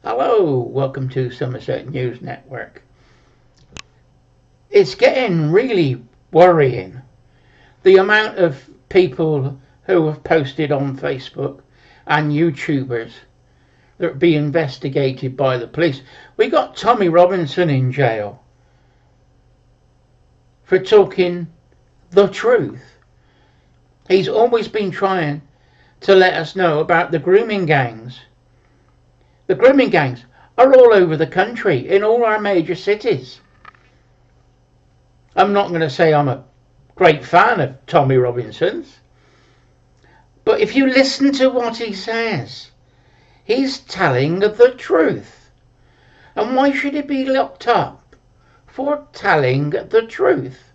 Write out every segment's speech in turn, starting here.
Hello, welcome to Somerset News Network. It's getting really worrying, the amount of people who have posted on Facebook and YouTubers that are being investigated by the police. We got Tommy Robinson in jail for talking the truth. He's always been trying to let us know about the grooming gangs. The grooming gangs are all over the country, in all our major cities. I'm not going to say I'm a great fan of Tommy Robinson's, but if you listen to what he says, he's telling the truth. And why should he be locked up for telling the truth?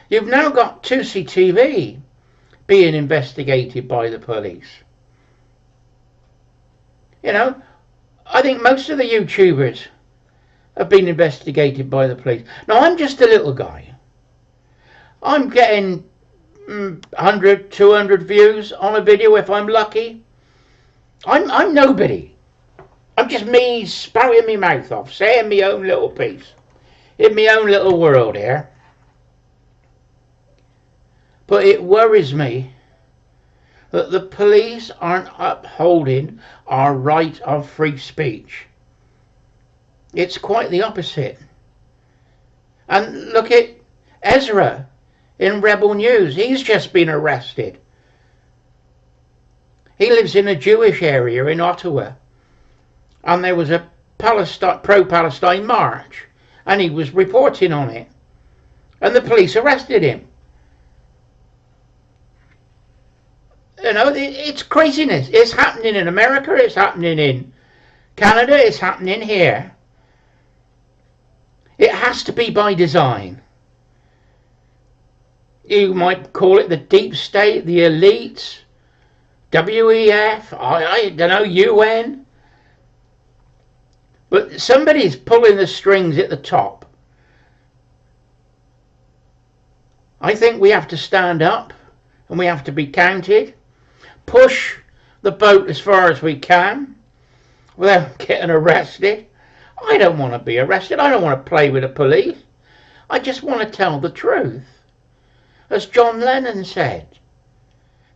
You've now got Tousi TV being investigated by the police. You know, I think most of the YouTubers have been investigated by the police. Now, I'm just a little guy. I'm getting 100, 200 views on a video if I'm lucky. I'm nobody. I'm just me spouting my mouth off, saying my own little piece in my own little world here. But it worries me that the police aren't upholding our right of free speech. It's quite the opposite. And look at Ezra in Rebel News. He's just been arrested. He lives in a Jewish area in Ottawa. And there was a pro-Palestine march. And he was reporting on it. And the police arrested him. You know, it's craziness. It's happening in America, it's happening in Canada, it's happening here. It has to be by design. You might call it the deep state, the elites, WEF, I don't know, UN. But somebody's pulling the strings at the top. I think we have to stand up and we have to be counted. Push the boat as far as we can without getting arrested. I don't want to be arrested. I don't want to play with the police. I just want to tell the truth. As John Lennon said,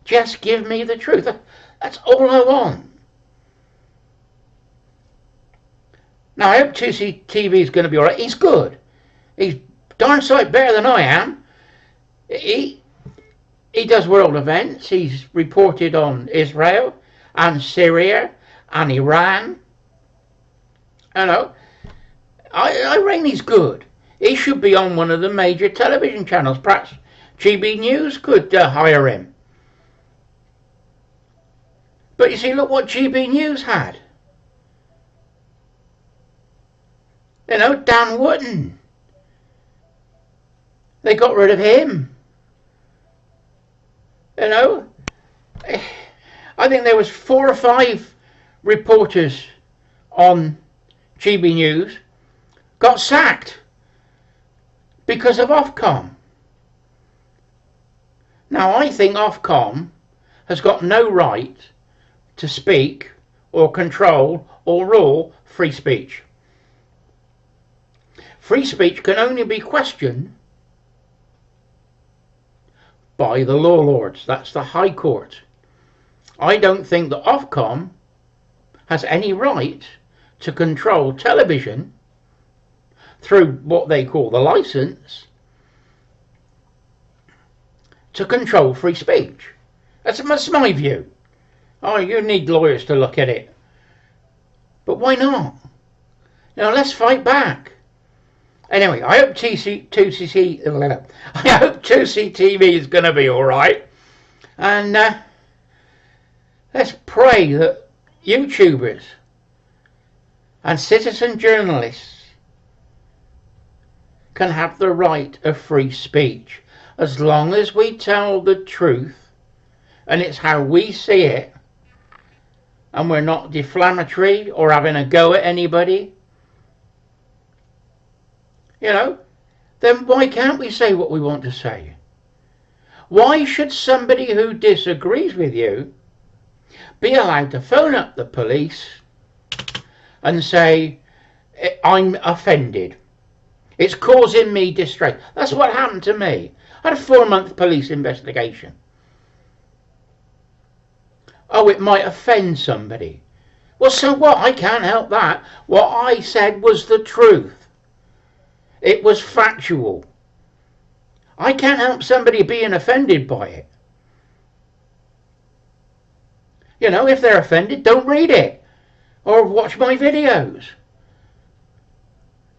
just give me the truth. That's all I want. Now, I hope Tousi TV is going to be alright. He's good. He's darn sight better than I am. He does world events. He's reported on Israel and Syria and Iran. You know, I reckon he's good. He should be on one of the major television channels. Perhaps GB News could hire him. But you see, look what GB News had. You know, Dan Wootton. They got rid of him. You know, I think there was 4 or 5 reporters on GB News got sacked because of Ofcom. Now, I think Ofcom has got no right to speak or control or rule free speech. Free speech can only be questioned by the law lords. That's the High Court. I don't think that Ofcom has any right to control television through what they call the license to control free speech. That's my view. Oh, you need lawyers to look at it. But why not? Now let's fight back. Anyway, I hope Tousi TV is going to be all right. And let's pray that YouTubers and citizen journalists can have the right of free speech as long as we tell the truth and it's how we see it and we're not defamatory or having a go at anybody. You know, then why can't we say what we want to say? Why should somebody who disagrees with you be allowed to phone up the police and say, I'm offended. It's causing me distress. That's what happened to me. I had a 4-month police investigation. Oh, it might offend somebody. Well, so what? I can't help that. What I said was the truth. It was factual. I can't help somebody being offended by it. You know, if they're offended, don't read it or watch my videos.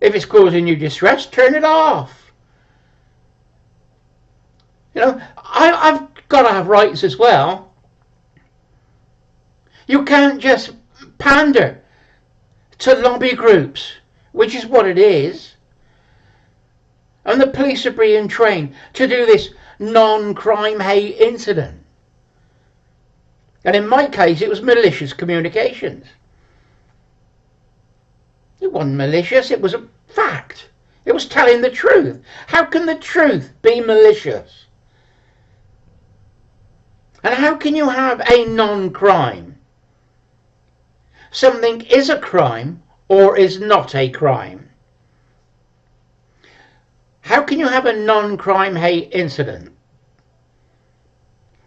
If it's causing you distress, turn it off. You know, I've got to have rights as well. You can't just pander to lobby groups, which is what it is. And the police are being trained to do this non-crime hate incident. And in my case, it was malicious communications. It wasn't malicious, it was a fact. It was telling the truth. How can the truth be malicious? And how can you have a non-crime? Something is a crime or is not a crime. How can you have a non-crime hate incident?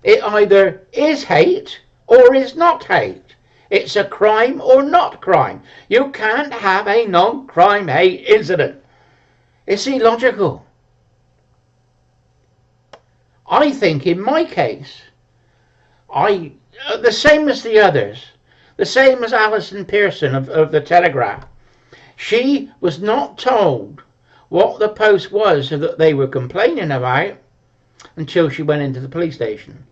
It either is hate or is not hate. It's a crime or not crime. You can't have a non-crime hate incident. It's illogical. I think in my case, the same as the others, the same as Alison Pearson of the Telegraph, she was not told what the post was that they were complaining about until she went into the police station.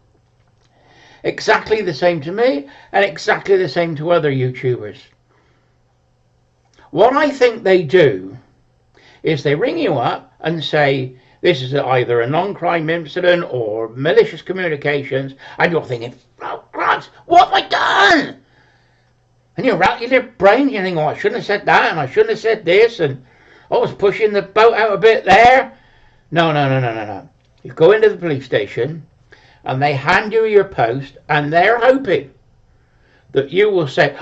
Exactly the same to me and exactly the same to other YouTubers. What I think they do is they ring you up and say this is either a non-crime incident or malicious communications, and you're thinking, oh Christ, what have I done? And you're rattling your brain, you think, oh, I shouldn't have said that and I shouldn't have said this, and I was pushing the boat out a bit there. No. You go into the police station and they hand you your post and they're hoping that you will say,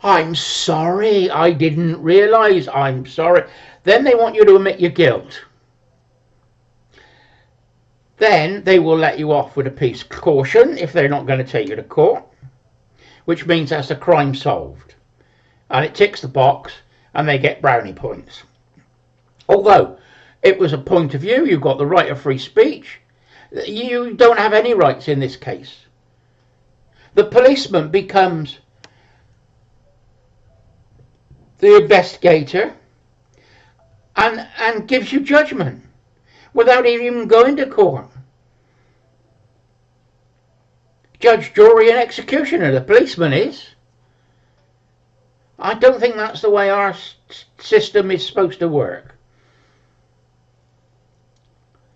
I'm sorry, I didn't realise, I'm sorry. Then they want you to admit your guilt. Then they will let you off with a piece of caution if they're not going to take you to court, which means that's a crime solved. And it ticks the box and they get brownie points. Although it was a point of view, you've got the right of free speech. You don't have any rights in this case. The policeman becomes the investigator and gives you judgment without even going to court. Judge, jury and executioner, the policeman is. I don't think that's the way our system is supposed to work.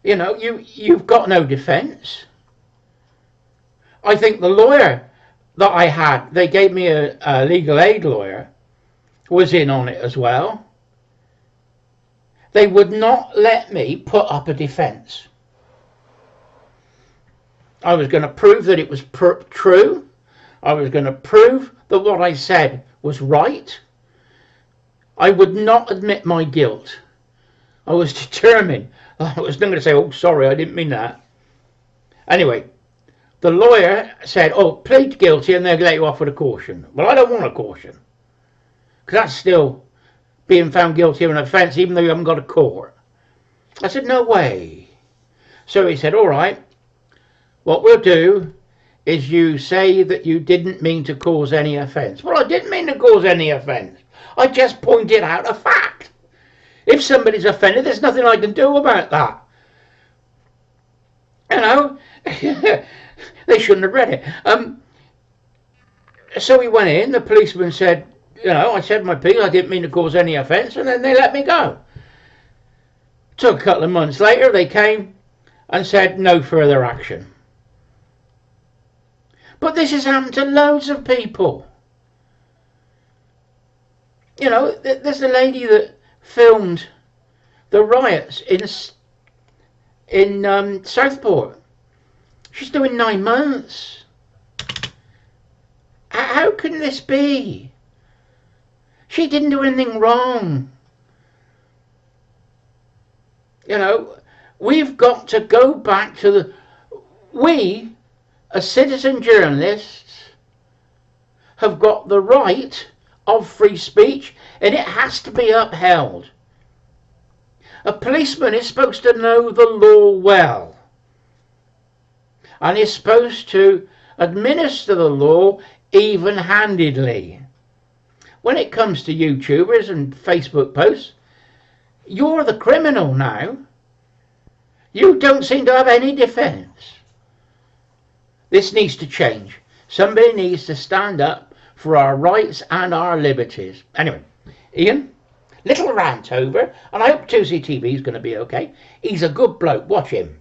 You know, you've got no defence. I think the lawyer that I had, they gave me a legal aid lawyer, was in on it as well. They would not let me put up a defence. I was going to prove that it was true. I was going to prove that what I said was right. I would not admit my guilt. I was determined. I was not going to say, oh, sorry, I didn't mean that. Anyway, the lawyer said, oh, plead guilty and they'll let you off with a caution. Well, I don't want a caution, because that's still being found guilty of an offence even though you haven't got a court. I said, no way. So he said, all right, what we'll do is you say that you didn't mean to cause any offence. Well, I didn't mean to cause any offence. I just pointed out a fact. If somebody's offended, there's nothing I can do about that. You know, they shouldn't have read it. So we went in, the policeman said, you know, I said my piece, I didn't mean to cause any offence, and then they let me go. Took a couple of months later, they came and said no further action. But this has happened to loads of people. You know, there's a lady that filmed the riots in Southport. She's doing 9 months. How can this be? She didn't do anything wrong. You know, we've got to go back to we, as citizen journalists, have got the right of free speech, and it has to be upheld. A policeman is supposed to know the law well, and is supposed to administer the law even-handedly. When it comes to YouTubers and Facebook posts, you're the criminal now. You don't seem to have any defence. This needs to change. Somebody needs to stand up for our rights and our liberties. Anyway, Ian, little rant over, and I hope Tousi TV is going to be okay. He's a good bloke. Watch him.